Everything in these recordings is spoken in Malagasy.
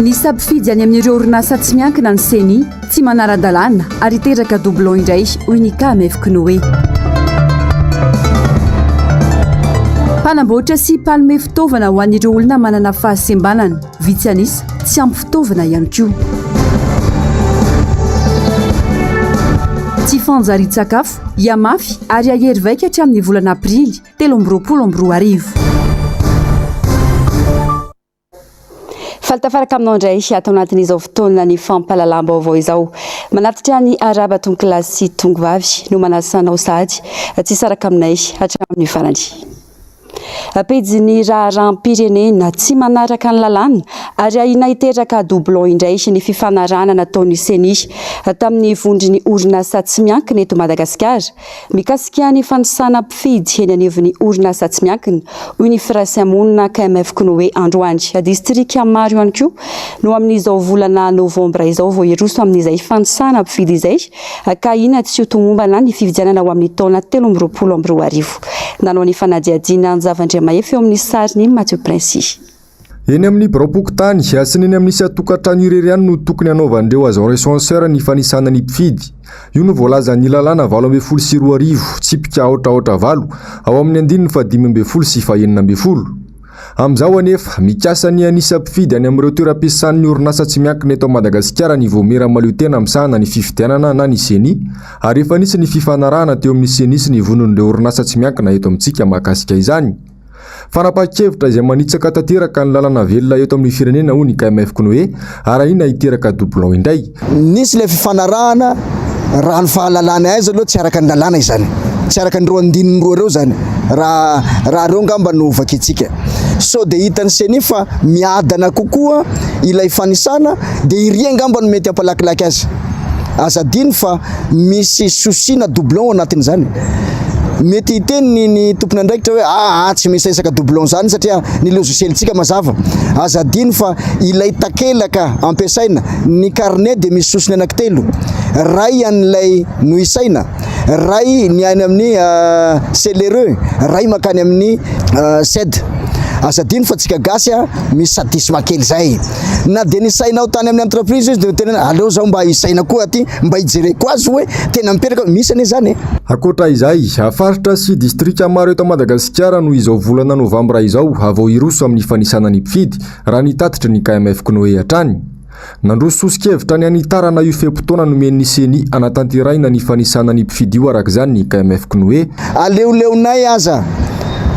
Anisa mpifidy any amin'ireo orinasa tsy miankina ny CENI tsy manara-dalàna ary teraka doublon indray hoy ny KMF Knoe. Mpanamboatra sy mpalome fitaovana ho an'ireo olona manana fahasembanana vitsy anisa tsy ampy fitaovana ihany koa. Tsy fanjarian-tsakafo iamafy ary ahery vaika hatramin'ny volana aprily 2024. Faltafaraka aminao indray atao anatin'izao fotoana ny fampahalalam-baovao izao. Manatitra ny araba tongolasy sy tongovavy no manasanao sady tsy saraka aminay hatramin'ny farany. Pejy raharam-pirenena tsy manaraka ny lalàna ary ahina hiteraka doublon indray ny fifanarahana nataon'ny CENI tamin'ny vondrony orinasa tsy miankina eto Madagasikara mikasika ny fanisana mpifidy eny anivon'ny orinasa tsy miankina hoy ny firaisamonina KMF Knoe Androany distrika maro ihany koa no amin'izao volana novambra izao vao iroso amin'izay fanisana mpifidy izay ka ina tsy ho tomombana ny fividianana ho amin'ny taona 2024. Nanao ny fanadihadiana Zavandriamaefy eo amin'ny sariny Mathieu Prince. Eny amin'ny Biraopokotany sy eny amin'ny satokantrano ireriany no tokony hanaovandreo agent recenseur ny fanisana ny mpifidy. Io no voalaza ny lalàna 12 tsipika ohatraohatra 8 ao amin'ny 15 sy 19. Amizao anefa mikasa ny anisa mpifidy any amin'ireo toeram-piasan'ny orinasa tsy miankina eto Madagasikara ny vomera maliotena misahana ny fifidianana na ny CENI ary efa nisy ny fifanarahana teo amin'ny CENI sy ny vonon'ireo orinasa tsy miankina eto amintsika mahakasika izany. Fanapa-kevitra izay manitsaka tanteraka ny lalàna velona eto amin'ny firenena hoy ny KMF Knoe ary ina hiteraka doublon indray. Nisy le fifanarahana raha ny fahalalana aiza aloha tsy araka ny lalàna izany. Tsy araka ny roa andininy roa reo zany. Raha reo ngamba no vakitsika. So de hitan'ny CENI fa miadana kokoa ilay fanisana de iria ngamba no mety ampalakilaky azy. Azadiny fa misy souci-na doublon anatin'izany. Mety hiteny ny tompony andraikitra hoe tsy misy resaka doublon zany satria ny logicieltsika mazava. Azadiny fa ilay takelaka ampiasaina ny carnet de misy sosiny anankitelo. Ray an'ilay no isaina, ray ny any amin'ny CLRE, ray makany amin'ny SED. Azadiny fa tsika gasy misy sadisma kely zay. Na de nisainao tany amin'ny entreprise izy de tena aleo zao mba isaina koa aty mba hijereko azy hoe tena miperaka misy ane zany. Akoatra izay, afaritra sy distrika maro eto Madagasikara no izao volana novambra izao avao iroso amin'ny fanisana ny mpifidy raha nitatitra ny KMF Knoe hatrany. Nandroso sosikevitra ny anitarana io feim-potoana nomen'ny CENI anatanteraina ny fanisana ny mpifidy io araka izany ny KMF Knoe. Aleoleonay aza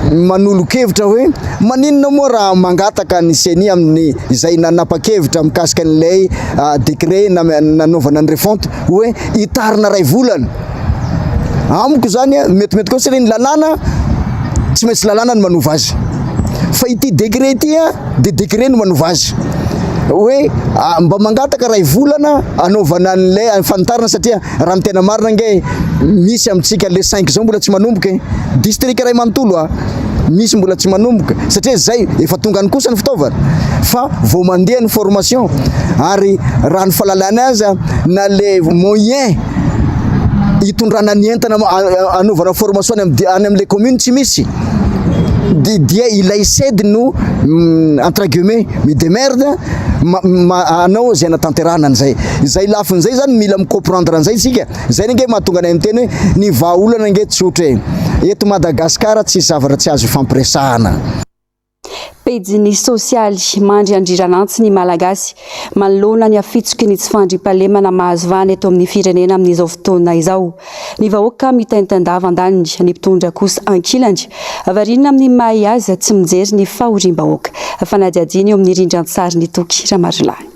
manolo-kevitra hoe maninona moa raha mangataka ny CENI amin'ny izay nanapa-kevitra mikasika an'ilay décret nanaovana ny refonte hoe hitarina ray volana. Amiko zany metimety koa satria ny lalàna tsy maintsy lalàna no manova azy. Fa ity décret ity de décret no manova azy. Hoe mba mangataka ray volana anaovana an'ilay fanitarana satria raha tena marina nge misy amintsika le 5 zao mbola tsy manomboka. District ray manontolo misy mbola tsy manomboka satria zay efa tonga ny kosa ny fitaovana fa vao mandeha ny formation ary raha ny fahalalana azy na le moyen hitondrana ny entana anaovana formation any amin'le commune tsy misy dia ilay SED no entre guillemets midemerde anao zay natanterahana an'izay. Izay lafin'izay zany mila micomprendre an'izay tsika. Zay nge mahatonga anay miteny hoe ny vahaolana nge tsotra eto Madagasikara tsy zavatra tsy azo fampiresahana. Pejy sosialy mandry andriranantsy ny malagasy manoloana ny afitsoky ny tsy fandriam-pahalemana mahazo vana eto amin'ny firenena amin'izao fotoana izao. Ny vahoaka mitaintan-davandaniny ny mpitondra kosa ankilany avarinina amin'ny mahay azy tsy mijery ny fahoriam-bahoaka. Fanadihadiana eo amin'ny rindran-tsary ny toky Ramarolahy.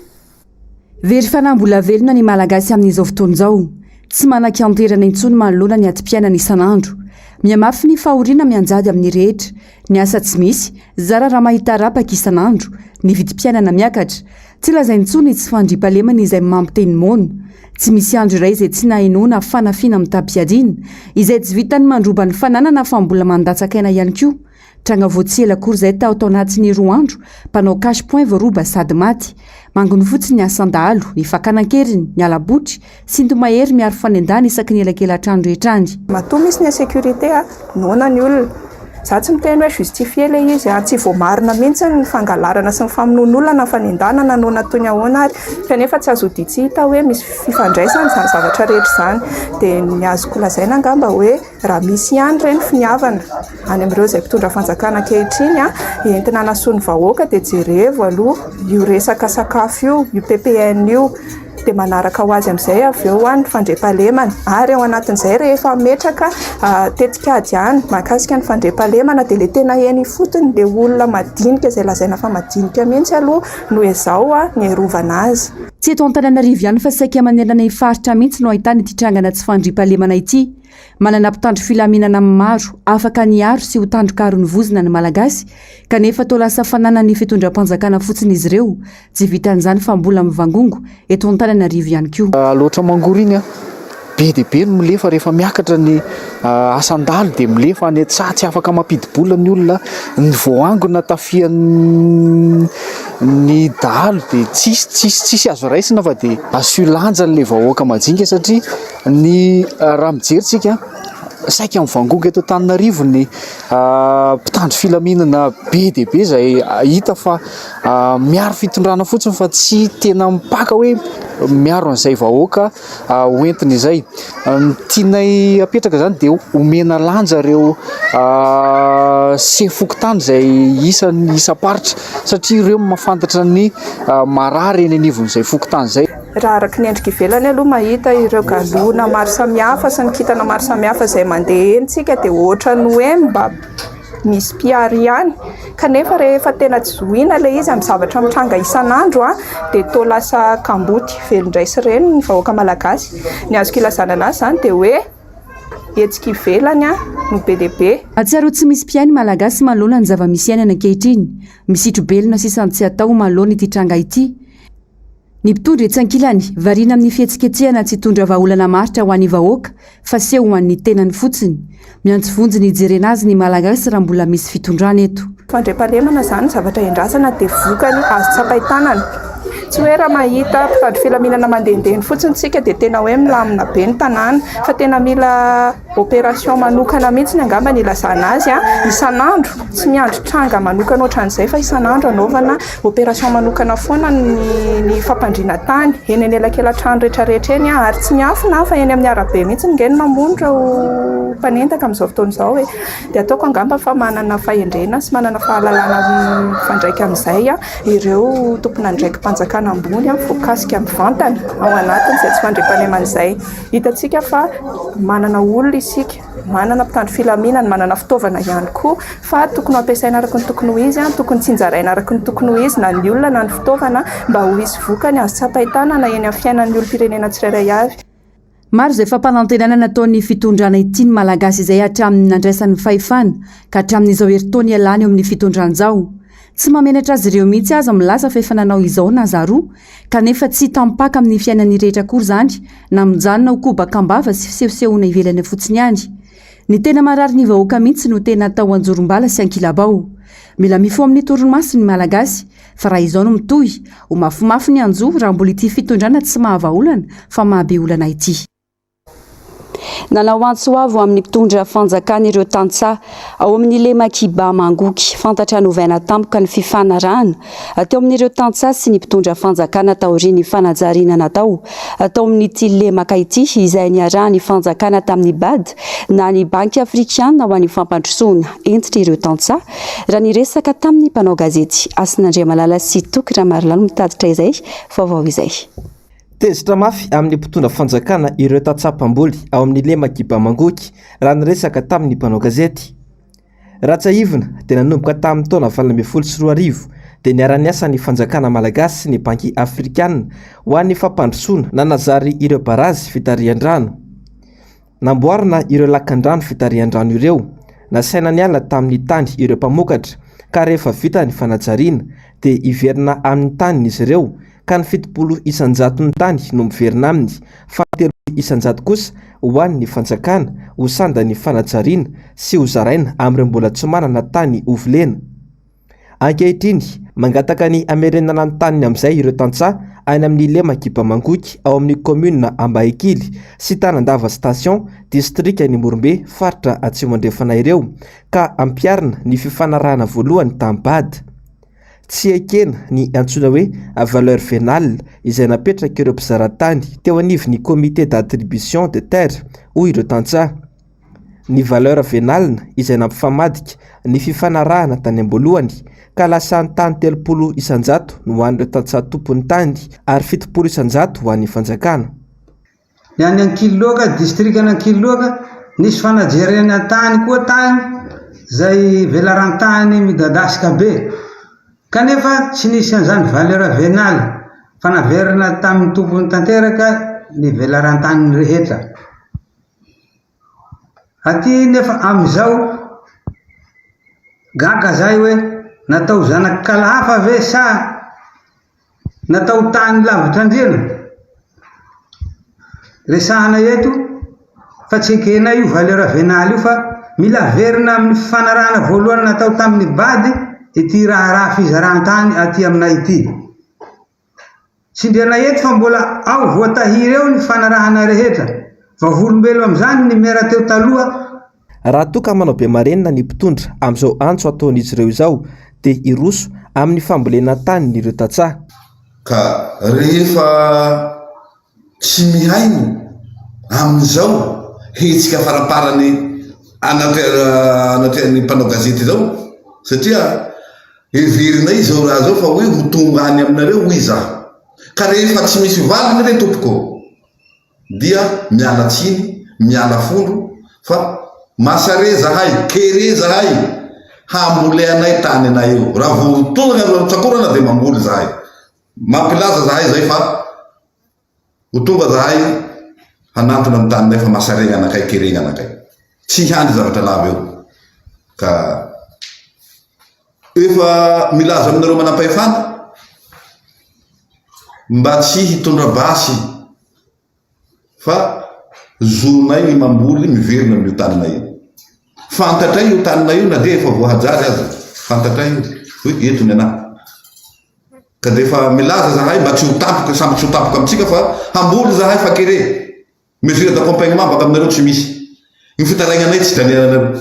Very fanambola velona ny malagasy amin'izao fotoana izao. Tsy manan-kanterana intsony manoloana ny atim-piainana isan'andro. Miamafy ny fahoriana mianjady amin'ny rehetra, ny asa tsy misy, zara raha mahita rapaka isan'andro, ny vidim-piainana miakatra, tsy lazainy intsony tsy fandriam-pahalemana izay mampiteny moana, tsy misy andro iray izay tsy nahenoana fanafiana amin'ny tampiadiana, izay tsy vitany mandroba ny fananana fa mbola mandatsakaina ihany koa. Tranga voatsela akory izay tao anatin'ny 2 andro, mpanao cash point voaroba sady maty. Mangony fotsiny ny asandalo, ny fakanankeriny, ny alabotry, sy ndomahery miaro fanendana isaky ny elakelan-trano rehetrany. Matoa misy ny sécurité noana ny olona za tsy miteny hoe justifie le izy tsy voamarina mihitsy ny fangalarana sy ny famonoan'olona fa nendana no natoy ahoana ary kanefa tsy azo dia tsy hita hoe misy fifandraisana izany zavatra rehetra izany dia ny azoko lazaina angamba hoe raha misy ihany ireny finiavana any amin'ireo izay mpitondra fanjakana ankehitriny entina hanasoany vahoaka dia jerevo aloha io resaka sakafo io PPN io dia manaraka ho azy amin'izay avy eo ny fandriampahalemana ary ao anatin'izay rehefa metraka tetikady ihany mahakasika ny fandriampahalemana dia le tena eny fotony dia olona madinika izay lazaina fa madinika mihitsy aloha no izao ny arovana azy. Tsy eto Antananarivo ihany fa saika manerana faritra mihitsy no ahitana ity trangana tsy fandriampahalemana ity. Manana mpitandro filaminana maro afaka niaro sy ho tandrokarony vozona ny malagasy kanefa toa lasa fanana ny fitondram-panjakana fotsiny izy ireo tsy vitan'izany fa mbola mivangongo eto Antananarivo ihany koa. Loatra mangory iny be dia be no milefa rehefa miakatra ny asan-dalo dia milefa any tsy afaka mampidibola ny olona ny voangona tafian'ny dalo dia tsisy azo raisina fa dia asio lanja n'ilay vahoaka majinika satria ny raha mijeritsika saika mivangongo eto Antananarivo ny mpitandro filaminana be dia be izay hita fa miaro fitondrana fotsiny fa tsy tena mipaka hoe miaro an'izay vahoaka hoentiny izay. Tianay apetraka izany dia omena lanja ireo sefokotany izay isa-paritra satria ireo mahafantatra ny marary eny anivon'izay fokotany izay. Raha araka ny endrika ivelany aloha mahita ireo galona maro samihafa sy ny kintana maro samihafa izay mandeha entsika dia ohatrany hoe mba misy mpiary ihany kanefa rehefa tena tsy zohina ilay izy amin'ny zavatra mitranga isan'andro dia toa lasa kamboty velondraisy ireny ny vahoaka malagasy. Ny azoko ilazana anazy izany dia hoe hetsika ivelany no be dia be. Atsiaro tsy misy mpiainy malagasy maloana ny zava-misy ainana ankehitriny misitro belona sisany tsy atao maloana ity tranga ity. Ny mpitondra etsy ankilany variana amin'ny fihetsiketsehana tsy hitondra vahaolana maritra ho an'ny vahoaka fa seho ho an'ny tenany fotsiny. Miantso vonjy ny hijerena azy ny malagasy raha mbola misy fitondrana eto. Fandriampahalemana izany zavatra endrazana dia vokany azo tsapahitanana. Tsy hoe raha mahita mpitandro filaminana mandehandeha fotsiny tsika dia tena hoe milamina be ny tanàna fa tena mila opération manokana mihitsy ny angamba ny ilazana azy isan'andro tsy miandry tranga manokana ohatran'izay fa isan'andro anaovana opération manokana foana ny fampandriana tany eny anelakelan-trano rehetrarehetra eny ary tsy miafina fa eny amin'ny arabe mihitsy ngeny mamono ireo mpanentaka amin'izao fotoana izao hoe dia ataoko angamba fa manana fahendrena sy manana fahalalana fandraika amin'izay ireo tompona ndraiky mpanjakana ambony voakasika mivantana ao anatiny izay tsy fandriampahalemana izay. Hitantsika fa manana olona isika manana mpitandro filaminana manana fitaovana ihany koa fa tokony ampiasaina araka ny tokony ho izy tokony tsinjaraina araka ny tokony ho izy na ny olona na ny fitaovana mba ho izy vokany azo tsapahitanana na eny amin'ny fiainan'ny olom-pirenena tsirairay avy. Maro izay fampanantenana nataon'ny fitondrana ity ny malagasy izay hatramin'ny nandraisan'ny fahefana ka hatramin'izao herintaona ialany eo amin'ny fitondran'izao. Tsy mamenatra azy ireo mihitsy aza milaza fa efa nanao izao na zaroa kanefa tsy tampaka amin'ny fiainan'ny rehetra kory izany na mijanona ho kobakambava sy fisehosehoana ivelany fotsiny ihany. Ny tena marary ny vahoaka mihitsy no tena atao anjorom-bala sy ankilabao. Mila mifo amin'ny torimaso ny malagasy fa raha izao no mitohy ho mafimafy ny anjo raha mbola ity fitondrana tsy mahavaolana fa mahabe olana ity. Nanao antso avo amin'ny mpitondra fanjakana ireo tantsaha ao amin'ny Lemakiba Mangoky fantatra novaina tampoka ny fifanarahana atao amin'ireo tantsaha sy ny mpitondra fanjakana taoriany fanajariana natao atao amin'ity lemaka ity izay niarahany fanjakana tamin'ny BAD na ny banky afrikana ho an'ny fampandrosoana entitra ireo tantsaha raha niresaka tamin'ny mpanao gazety Asinandriamalala sy Toky Ramarilano mitaditra izay vaovao izay. Tezitra mafy amin'ny mpitondra fanjakana ireo tantsaha-pamboly ao amin'ny Lemakiba Mangoky raha niresaka tamin'ny mpanao gazety. Ratsaivina dia nanomboka tamin'ny taona 2024 dia niara-niasa ny fanjakana malagasy sy ny banky afrikana ho an'ny fampandrosoana na nazary ireo barazy fitarihan-drano. Namboarina ireo lakan-drano fitarihan-drano ireo, nasaina ny ala tamin'ny tany ireo mpamokatra ka rehefa vita ny fanajariana dia iverina amin'ny tany izy ireo ka ny 70% ny tany no miverina aminy fa 30% kosa ho an'ny fanjakana ho sanda ny fanajariana sy ho zaraina amin'ireo mbola tsy manana tany ovolena. Ankehitriny mangataka ny amerenana ny taniny amin'izay ireo tantsaha any amin'ny Lemakipa Mangoky ao amin'ny commune Ambaikily sy Tanandava station district ny Morombe faritra Atsimo andrefana ireo ka ampiarina ny fifanarahana voalohany tambady. Tsy ekena ny antsoina hoe valeur vénale izay napetraka ireo mpizaratany teo anivon'ny comité d'attribution de terre hoy ireo tantsaha. Ny valeur vénale izay nampifamadika ny fifanarahana tany am-boalohany ka lasa ny tany 30 isanjato no hoan'ireo tantsaha tompony tany ary 70 isanjato ho an'ny fanjakana. Ny any Ankiloka district any Ankiloka nisy fanajerena tany koa tany zay velarantany midadasika be kanefa tsy nisy an'izany valeur vénale fa naverina tamin'ny tompony tanteraka ny velarantany rehetra. Aty nefa amizao gaga zay hoe natao zanaky kalafa ve sa natao tany lavitra andrena resahana eto fa tsy ekena io valeur vénale io fa mila verina amin'ny fifanarahana voalohany natao tamin'ny bady ity raha fizarantany aty aminay ity. Sindriana eto fa mbola ao voatahiry eo ny fifanarahana rehetra fa volombelo am'izany ny mera teo taloha. Raha toka manao be marenina ny mpitondra amin'izao antso ataon'izy ireo izao dia iroso amin'ny fambolena tany ny ireo tantsaha. Ka rehefa tsy mihaino amin'izao hetsika faraparany anatrany mpanao gazety zao satria heverinay zao raha zao fa hoe ho tonga any aminareo hoy izaho. Ka rehefa tsy misy valiny re tompoko dia miala tsiny miala folo fa masare zahay kere zahay hamboly anay tany anay io raha vo tonga tsakorana dia mamboly zahay mampilaza zahay zay fa ho tonga zahay hanantona amin'ny taninay fa masare anakay kere anakay tsy handry zavatra lava eo. Ka efa milaza aminareo manam-pahefana mba tsy hitondra basy fa zonay ny mamboly miverina amin'io taninay io. Fantatray io taninay io na dia efa voahajary aza fantatray io hoe eto ny anahy. Ka dia efa milaza zahay mba tsy ho tampoka samby tsy ho tampoka amintsika fa hamboly zahay fa kere mesure d'accompagnement baka aminareo tsy misy ny fitarainanay tsy danianareo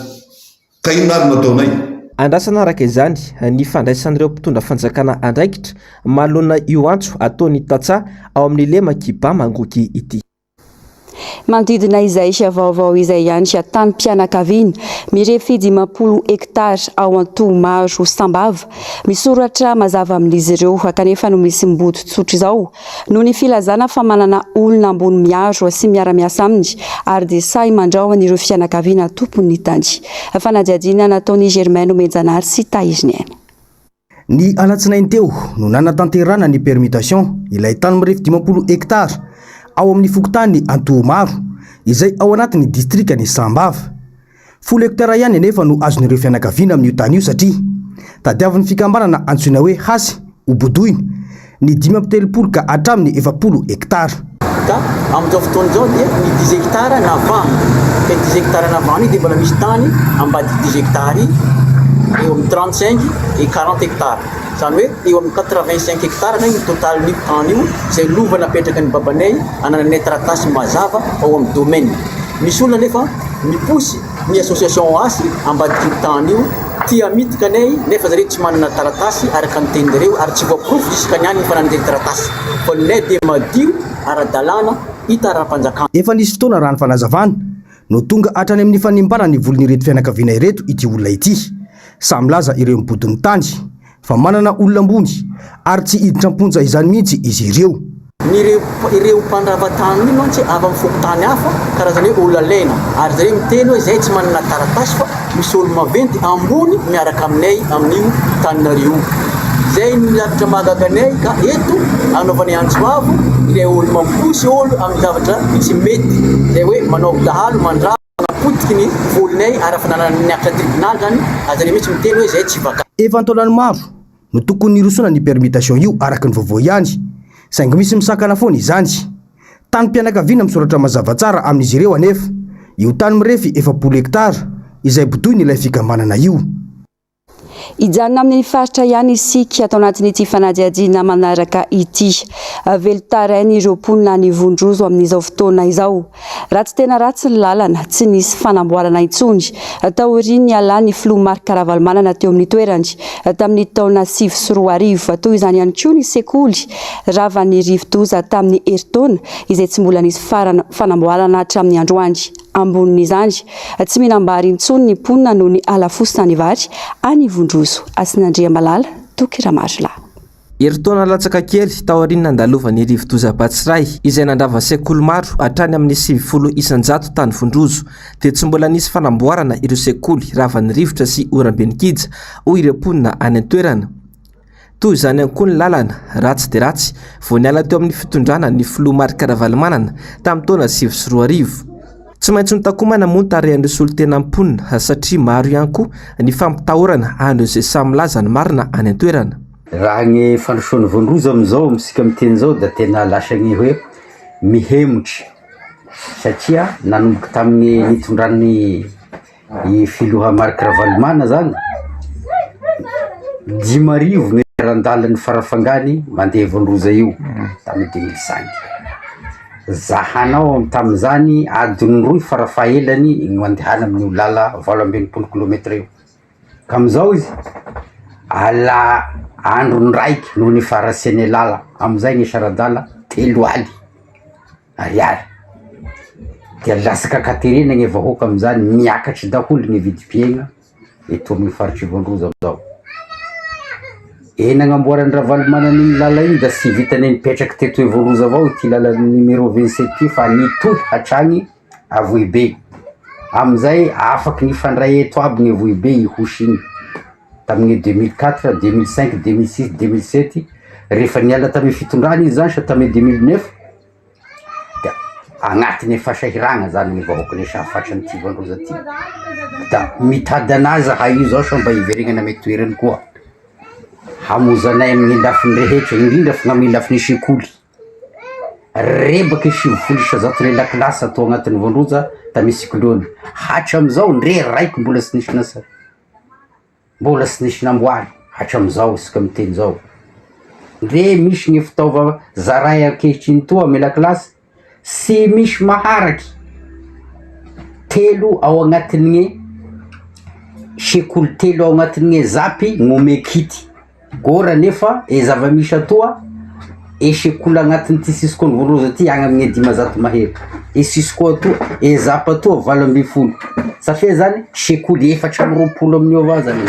ka ino nary nataonay. Andrasana araka izany ny fandraisan'ireo mpitondra fanjakana andraikitra manoloana io antso ataon'ny tantsaha ao amin'ny Lemakipa Mangoky ity. Manodidina izay sy vaovao izay ihany sy tany mpianakaviana mirefy 10 hektara ao Antomaro Sambava misoratra mazava amin'izy ireo kanefa no misy mboto tsotra izao no ny filazana fa manana olona ambony miaro sy miara-miasa aminy ary dia say mandrahona ireo fianakaviana tompony tany. Fanadihadiana nataon'i Germaine Menjanary sy Taiziny. Ny alatsinainy teo no nanatanterana ny permutation ilay tany mirefy 10 hektara ao amin'ny fokotany Antomaro izay ao anatin'ny distrika ny Sambava. 10 hektara ihany nefa no azon'ireo fianakaviana amin'io tany io satria tadiavin'ny fikambanana antsoina hoe hasy obodoiny ny 5 ka hatramin'ny 70 hektara. Ka amin'izao fotoana izao dia ny 10 hektara navahana ka 10 hektara navahana dia mbola misy tany ambady 10 hektara eo amin'ny 35 et 40 hektara. Zany hoe eo amin'ny 85 hektara ny total ny tany io izay lova napetraka ny babanay anananay taratasy mazava ao amin'ny domaine. Misy olona nefa miposy ny association asy ambadiky tany io tia mitika anay nefa zareo tsy manana taratasy araka ny teninareo ary tsy voaprofo juskany any ny fananan'ireo taratasy fa nay dia madio ara-dalàna hita ara-panjakana. Efa nisy fotoana raha ny fanazavana no tonga hatrany amin'ny fanimbana ny volon'ireto fianakaviana ireto ity olona ity. Samlaza ireo mibodiny tany fa manana olona ambony ary tsy hiditra amponja izany mihitsy izy ireo. Ireo mpandrava-tany io mantsy avy amin'ny fokotany hafa karazany hoe olona lena ary zareo miteny hoe izay tsy manana taratasy fa misy olo maventy ambony miaraka aminay amin'io taninareo. Izay ny lavitra mahagaganay ka eto anaovanay antsoavo ilay olo mamposy olo amin'ny zavatra tsy mety izay hoe manao dahalo mandrava napotiky ny volinay ary fananany akatra tribunal zany azareo mihitsy miteny hoe izay tsy vaka. Efa antaonany maro no tokony nirosona ny permutation io araka ny vaovao ihany saingy misy misakana foana izany. Tany mpianakaviana misoratra mazava tsara amin'izy ireo anefa io tany mirefy 70 hektara izay bodoiny ilay fikambanana io. Ijanona amin'ny faritra ihany isika atao anatin'ity fanadihadiana manaraka ity. Velotarainy ireo mponina ny Vondrozo amin'izao fotoana izao. Raha tsy tena ratsy ny lalana, tsy nisy fanamboarana intsony. Taoriany alany filoha Marc Ravalomanana teo amin'ny toerany tamin'ny taona 2004 toy izany ihany koa ny sekoly Ravany Rivodoza tamin'ny herintaona izay tsy mbola nisy fanamboarana hatramin'ny androany. Ambonin'izany tsy minambary intsony ny mponina noho ny alafosina ny vary any Vondrozo. Asin'Andriamalala Tokiramajla. Herintaona latsaka kely taoriana andalovan'ny Rivodoza Batsiray izay nandrava sekoly maro hatrany amin'ny 70 isanjato tany Vondrozo dia tsy mbola nisy fanamboarana ireo sekoly Ravany Rivotra sy Orambenikija ho ireo mponina any an-toerana. Toy izany ihany koa ny lalana ratsy dia ratsy vao niala teo amin'ny fitondrana ny filoha Marc Ravalomanana tamin'ny taona 2004. Tsy maintsy nitakomana moa ny tarehan'ireo solon-tena mponina satria maro ihany koa ny fampitahorana an'ireo izay samy laza ny marina any an-toerana. Raha ny fandrosoan'ny Vondrozo amin'izao misika amin'ny teny izao da tena lasa ny hoe mihemotra satria nanomboka tamin'ny nitondran'ny filoha Marc Ravalomanana zany 10,000 ny randalany farafangany mandeha Vondrozo io tamin'ny 2005. Zahanao tamin'izany adiny 2 farafahelany mandehana amin'ny lala 80 kilometra eo. Ka amin'izao izy ala andro raiky noho ny farasiany lala amin'izay ny saradala 3 aly ariary. Dia lasaka katerena ny vahoaka amin'izany miakatry daholo ny vidim-piaigna eto amin'ny faritry Vondrozo amin'izao. Nagnamboarany Ravalomanana iny lala iny da tsy vitany nipetraky teto Vondrozo avao ity lala numéro 27 ity fa nitohy hatrany Avohibe. Amin'izay afaky nifandray eto aby ny Avohibe ihosy iny tamin'ny 2004, 2005, 2006, 2007 rehefa niala tamin'ny fitondrana izy zany sa tamin'ny 2009 da agnatin'ny fasahiragna zany ny vahoaka ny safatry ny Vondrozo aty da mitady anazy ha io zao sa mba hiverenana ame toerany koa hamozanay amin'ny lafiny rehetra indrindra fa amin'ny lafiny sekoly rebaky 70 lela klasy atao agnatin'ny Vondrozo tamin'ny siklony hatram'izao ndre raiky mbola tsy nisy nasary mbola tsy nisy namboary hatram'izao isika miteny zao ndre misy ny fitaova zaray ankehitriny toa ame lakilasy tsy misy maharaky 3 ao agnatin'ny sekoly 3 ao agnatin'ny zapy ngome kity gora nefa zava-misy atoa sekoly agnatin'ny ty sisiko ny Vondrozo aty agny amin'ny 500 mahery sisiko atoa zapy atoa 20 satria zany sekoly 420 amin'io avao zany.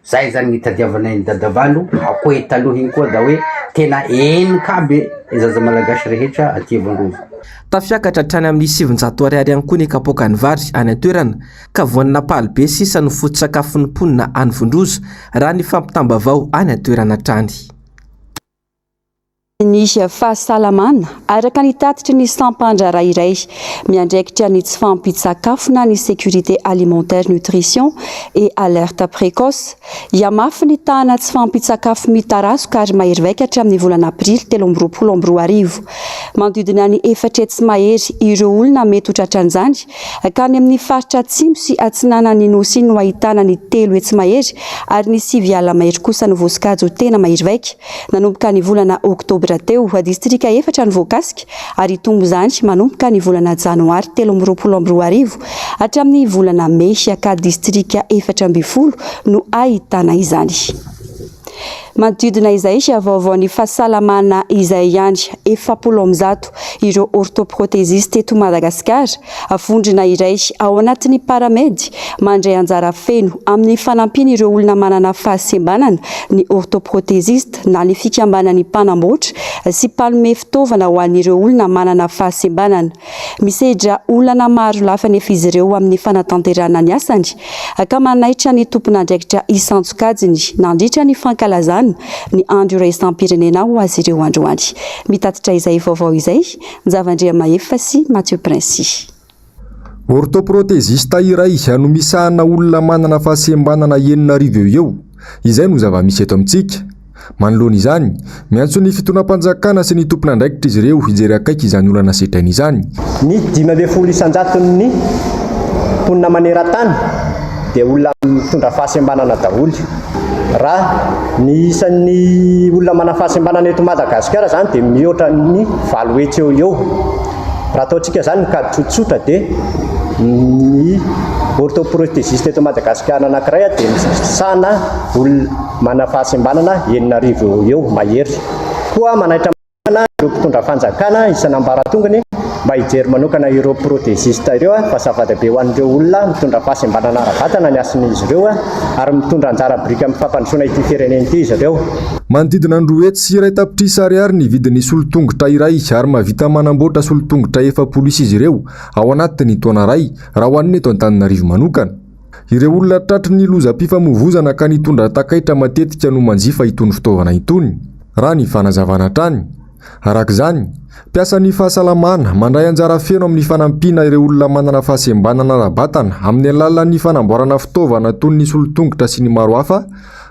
Zay zany nitadiavanay ny dadavalo akoe taloha iny koa da hoe tena enikabe zaza malagasy rehetra aty Vondrozo. Tafiakatra hatrany amin'ny 700 ariary ihany koa ny kapoaka ny vary any an-toerana ka voan'ny napaly be sisa no foto-tsakafon'ny mponina any Vondrozo raha ny fampitambavao any an-toerana hatrany. Ny fahasalamana araka ny tatitra ny sampandra iray miandraikitra ny tsy fampitsakafo na ny sécurité alimentaire nutrition et alerte précoce iamafy ny tahana tsy fampitsakafo mitarasoka ary mahery vaika hatramin'ny volana aprily 2024 manodidina ny 4 tsy mahery ireo olona mety ho tratran'izany ka ny amin'ny faritra atsimo sy atsinana ny nosy no ahitana ny 3 tsy mahery ary ny 9 ala mahery kosa no voasikajo tena mahery vaika nanomboka ny volana oktobra teo distrika 4 ny voakasika ary tombo zany manomboka ny volana janoary 2024 hatramin'ny volana mey ka distrika 4 no ahitana izany. Manodidina izay vaovaon'ny fahasalamana izay ihany 700 ireo orthoprothésiste eto Madagasikara afondrina iray ao anatin'ny paramedy mandray anjara feno amin'ny fanampiny ireo olona manana fahasembanana ny orthoprothésiste na ny fikambanany mpanamboatra sy mpanome fitaovana ho an'ireo olona manana fahasembanana. Misedra olana maro lafa nefa izy ireo amin'ny fanatanterana ny asany ka manaitra ny tompon'andraikitra isantsokajiny nandritra ny fankalazana ny andro iraisam-pirenena ho azy ireo androany. Mitatitra izay vaovao izay Nzavandria Mahefa sy Mathieu Prince. Orthoprothésiste iray no misahana olona manana fahasembanana 9 eo izay no zava-misy eto amintsika. Manoloana izany miantso ny fitonam-panjakana sy ny tompon'andraikitra izy ireo hijery akaiky izany olana setrainy izany. Ny 500 isanjaton'ny mponina maneran-tany dia olona mitondra fahasembanana daholo. Raha ny isan'ny olona mana fahasembanana eto Madagasikara zany dia mihoatra ny 7 hetsy eo. Raha ataontsika zany ny kady tsotsotra dia ny orthoprothésiste eto Madagasikara anankiray dia misana olona mana fahasembanana 9,000 eo mahery. Koa manaitra ireo mpitondra fanjakana isan'ambaratongony mba hijery manokana ireo prothésiste ireo fa zava-dehibe ho an'ireo olona mitondra fahasembanana ara-batana ny asan'izy ireo ary mitondra anjara birika amin'ny fampandrosoana ity firenena ity izy ireo. Manodidina ny 10 sy iray tapitrisa ariary ny vidin'ny solontongotra iray ary mahavita manamboatra solontongotra 7 izy ireo ao anatin'ny taona iray raha ho an'ny eto Antananarivo manokana. Ireo olona tratry ny lozam-pifamoivoizana ka nitondra takaitra matetika no manjifa itony fitaovana itony raha ny fanazavana trany. Arak'izany, piasan'ny fahasalamana mandray anjara feno amin'ny fanampiana ireo olona manana fahasembanana ara-batana amin'ny alalan'ny fanamboarana fitaovana toy ny solontongotra sy ny maro hafa.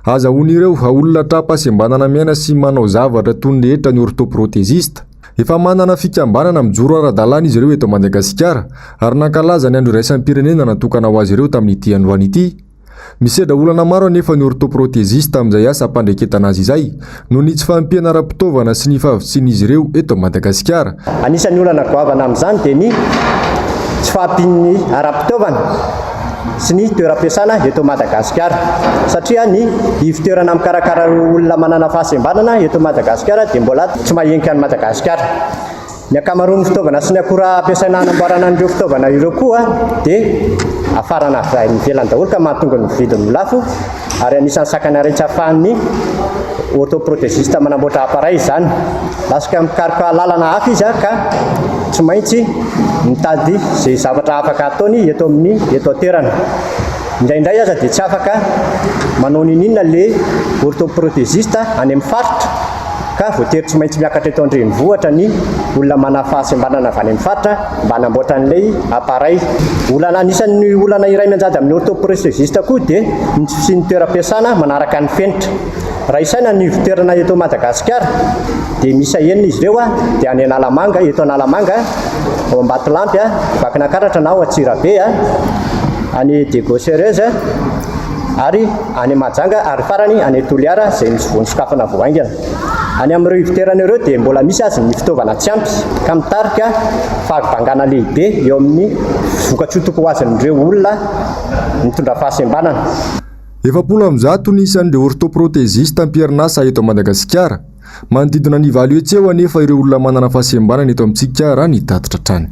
Azahoan'ireo olona tra-pahasembanana miaina sy manao zavatra toy ny rehetra ny orthoprothésiste. Efa manana fikambanana mijoro ara-dalàna izy ireo eto Madagasikara ary nankalaza ny andro iraisam-pirenena natokana ho azy ireo tamin'ity androany ity. Misedra olana maro anefa ny orthoprothésiste amin'izay asa ampandreketana azy izay no ny tsy fahampiana ara-pitaovana sy ny fahavitsin'izy ireo eto Madagasikara. Anisan'ny olana goavana amin'izany dia ny tsy fahampian'ny ara-pitaovana sy ny toeram-piasana eto Madagasikara satria ny ivitoerana mikarakara olona manana fahasembanana eto Madagasikara dia mbola tsy mahenika any Madagasikara. Ny akamaroan'ny fitaovana sy ny akora ampiasaina hanamboarana an'ireo fitaovana ireo koa dia afarana avy any ivelany daholo ka mahatonga ny vidiny lafo ary anisan'ny sakany araitsy ahafahan'ny orthoprothésiste manamboatra appareil izany. Lasaka mikaroka lalana hafa izy ka tsy maintsy mitady izay zavatra afaka ataony eto an-toerana. Indraindray aza dia tsy afaka manao ninina ilay orthoprothésiste any amin'ny faritra ka voatery tsy maintsy miakatra eto an-drenivohitra ny olona mana fahasembanana avy any amin'ny faritra mba hanamboatra an'ilay appareil. Anisan'ny olana iray mianjady amin'ny orthoprothésiste koa dia sy ny toeram-piasana manaraka ny fenitra. Raha isaina ny ivitoerana eto Madagasikara dia misy enina izy ireo dia any Analamanga, eto Analamanga, ao Ambatolampy, Vakinankaratra na ao Antsirabe, any Degauchereuse ary any Mahajanga ary farany any Toliara izay misy voany-sokafana voahaingana. Any amin'ireo ivitoerana ireo dia mbola misy azy ny fitaovana tsy ampy ka mitarika fahavangana lehibe eo amin'ny voka-tsotoko ho azan'ireo olona mitondra fahasembanana. 700 ny isan'ireo orthoprothésiste ampierinasa eto Madagasikara. Manodidina ny 9 hetsy eo anefa ireo olona manana fahasembanana eto amintsika raha ny tatitra trany.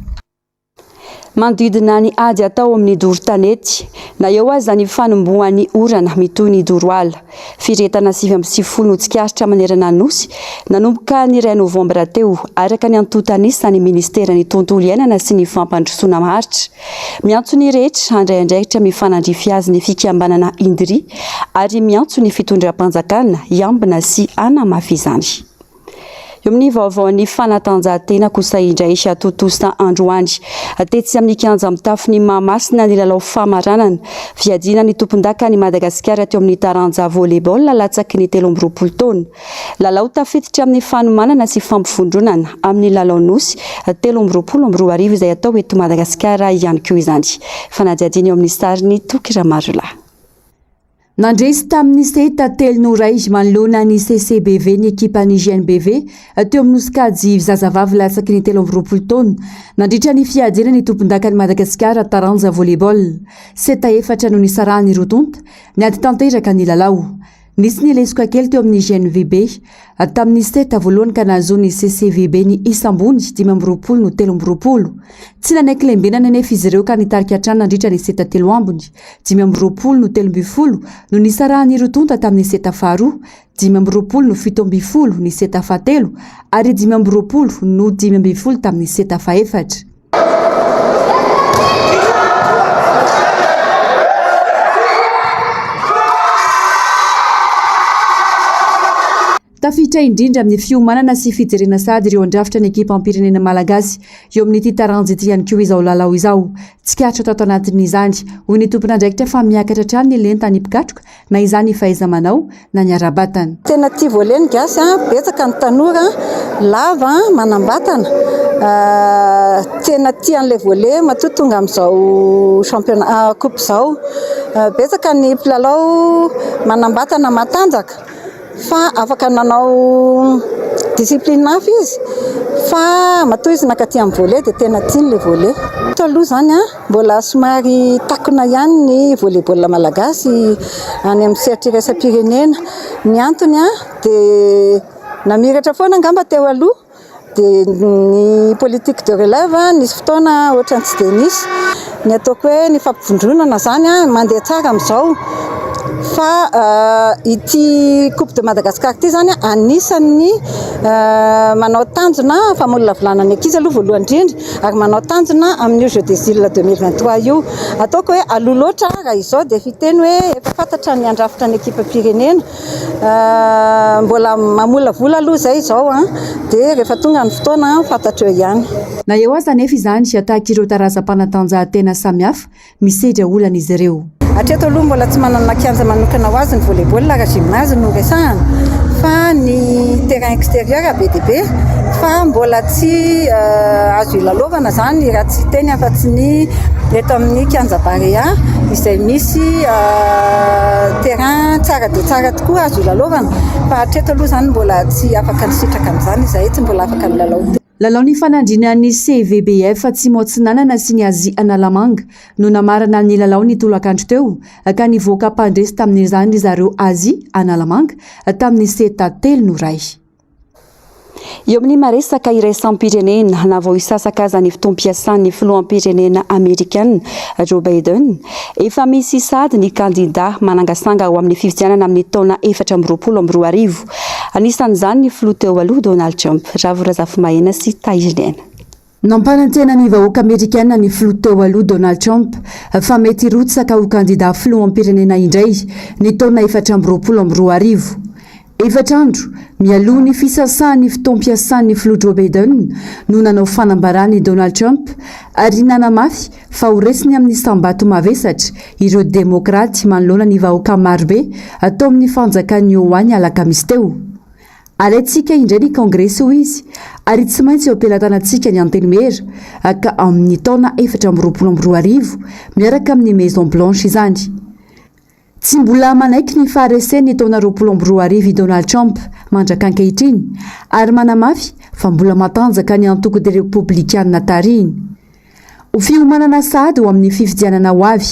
Manodidina ny ady atao amin'ny doro-tanety na eo aza ny fanombohan'ny orana mitoy ny doroala. Firetana 7 no tsikaritra manerana nosy nanomboka ny 2 Novambra teo araka ny antotanisany ministeran'ny tontolo iainana sy ny fampandrosoana maritra. Miantso ny rehetra andraindraikitra mifanandrify azy ny fikambanana Indri ary miantso ny fitondram-panjakana iambina sy anamafizany. Eo amin'ny vaovaon'ny fanatanjahantena kosa indray Château-Toussaint androany atetsy amin'ny kianja mitafy ny Mahamasina ny lalao famaranana fiadina ny tompon-daka ny Madagasikara teo amin'ny taranja volleyball latsaky ny 13 taona. Lalao tafiditra amin'ny fanomanana sy fampifondronana amin'ny lalao nosy 13 arivo izay atao eto Madagasikara ihany koa izany. Fanadihadiana eo amin'ny sariny Tokiramarula. Nandresy tamin'ny seta telonoray manoloana ny CCBV ny ekipa ny GNBV teo amin'ny osikajy zazavavy latsaky ny 13 taona nandritra ny fiadiana ny tompon-daka ny Madagasikara taranja volleyball. Seta 4 no nisarahany rotonta ny ady tanteraka ny lalao. Nisy ny lesoka kely teo amin'ny GNVB tamin'ny seta voalohany ka nahazo ny CCVB ny Isambony 5 no 13. Tsy nanaiky lembenana anefa izy ireo ka nitarika hatrany nandritra ny seta 3 ambony 5 no 13 no nisarahany rotonta tamin'ny seta faharoa 5 no 17 ny seta fahatelo ary 5 no 12 tamin'ny seta fahaefatra. Tafitra indrindra amin'ny fiomanana sy fijerena sady ireo andrafitra ny ekipa ampirenena malagasy eo amin'ity taranja ity ihany koa izao lalao izao. Tsikatra tato anatin'izany hoy ny tompon'andraikitra fa miakatra hatrany ny lenta ny mpikatroka na izany fahaiza-manao na ny ara-batana. Tena tia volley gasy betsaka ny tanora lava manambatana. Tena tia an'ilay volley matoa tonga amin'izao championnat coupe izao betsaka ny mpilalao manambatana matanjaka fa afaka nanao discipline mafy izy fa matoa izy nakaty amin'ny volley dia tena tiany le volley. Taloha zany mbola somary takona ihany ny volleyball malagasy any amin'ny sehatra iraisam-pirenena. Ny antony dia namiratra foana angamba teo aloha dia ny politique de relève nisy fotoana ohatrany tsy dia nisy. Ny ataoko hoe ny fampivondronana zany mandeha tsara amin'izao fa ity Coupe de Madagascar ity zany anisan'ny manao tanjona famolona volana ny ankizy aloha voalohany indrindra ary manao tanjona amin'ny Jeux des Îles 2023 io. Ataoko hoe aloha loatra raha izao dia fiteny hoe efa fantatra ny andrafitra ny ekipa pirenena, mbola mamolona vola aloha zay izao dia rehefa tonga ny fotoana fantatra eo ihany. Na eo aza nefa izany ataka ireo tarazam-panatanjahantena samihafa misedra olana izy ireo. Hatreto aloha mbola tsy manana kianja manokana ho azy ny volleyball raha gymnase no resahana fa ny terrain extérieur be dia be fa mbola tsy azo ilalaovana zany raha tsy teny afa-tsy ny eto amin'ny kianja Barea izay misy terrain tsara dia tsara tokoa azo ilalaovana fa hatreto aloha zany mbola tsy afaka nisitraka amin'izany izay tsy mbola afaka nilalao. Lalaon'ny fanandrinan'ny CVBF tsy Motsinanana sy ny Azia Analamanga no namarana ny lalao ny tolakandro teo ka nivoaka mpandresy tamin'izany ry zareo Azia Analamanga tamin'ny 7-3 no ray. Eo amin'ny maresaka iraisam-pirenena na vao isasaka ny fotoam-piasan'ny filoham-pirenena Amerikana Joe Biden efa misy sady ny kandida manangasanga ao amin'ny fifidianana amin'ny taona 2024. Anisan'izany ny filoha teo aloha Donald Trump. Ravorazafy Mahena sy Taizilena. Nampanantena ny vahoaka Amerikana ny filoha teo aloha Donald Trump fa mety rotsaka ho kandida filoham-pirenena indray ny taona 2024. Efatrandro mialoha ny fisasahan'ny fotoam-piasan'ny filoha Joe Biden no nanao fanambarany Donald Trump ary nanamafy fa horesiny amin'ny sambato mavesatra ireo demokraty manoloana ny vahoaka marobe atao amin'ny fanjakany Iowa ny alakamisy teo. Alaitsika indray ny kongresy ho izy ary tsy maintsy eo ampelantanantsika ny antenimera ka amin'ny taona 2024 miaraka amin'ny Maison Blanche izany. Tsy mbola manaiky ny faharesen'ny taona 2024 Donald Trump mandraka ankehitriny ary manamafy fa mbola matanjaka ny antoko des républicains tariny. Ho fiomanana sady ho amin'ny fifidianana ho avy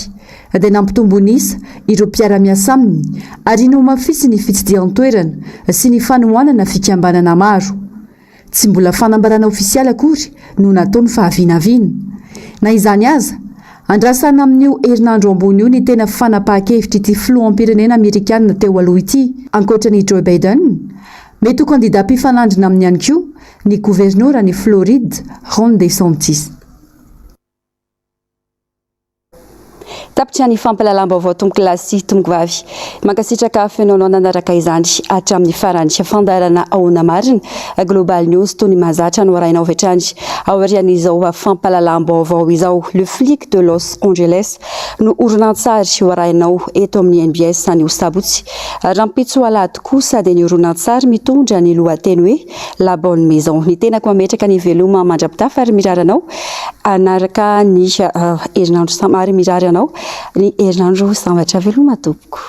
dia nampitombonisa ireo mpiara-miasa aminy ary nomafisy ny fitsidihan-toerana sy ny fanohanana fikambanana maro. Tsy mbola fanambarana ofisialy akory no nataony fahavinavina. Na izany aza andrasana amin'io herinandro ambony io ny tena fanapahan-kevitra ity filoham-pirenena Amerikana teo aloha ity. Ankoatran'ny Joe Biden, mety ho kandida mpifanandrina amin'ny ihany koa ny gouverneur ny Floride Ron DeSantis. Tapitra ny fampalalam-baovao tomboky lahy sy tomboky vavy. Mankasitraka fenonao nanaraka izany hatramin'ny farany fandarana ahoana marina Global News toy ny mahazatra no arahinao vetrany. Aorian'izao fampalalam-baovao izao le flic de Los Angeles no oronan-tsary ho arahinao eto amin'ny NBS ny Sabotsy. Rampitso alady kosa dia ny oronan-tsary mitondra ny lohateny hoe La Bonne Maison. Ny tenako mametraka ny veloma mandrapitafa ary miraranao anaraka ny herinandro samary miraranao ny herinandro sambatra veloma tompoko.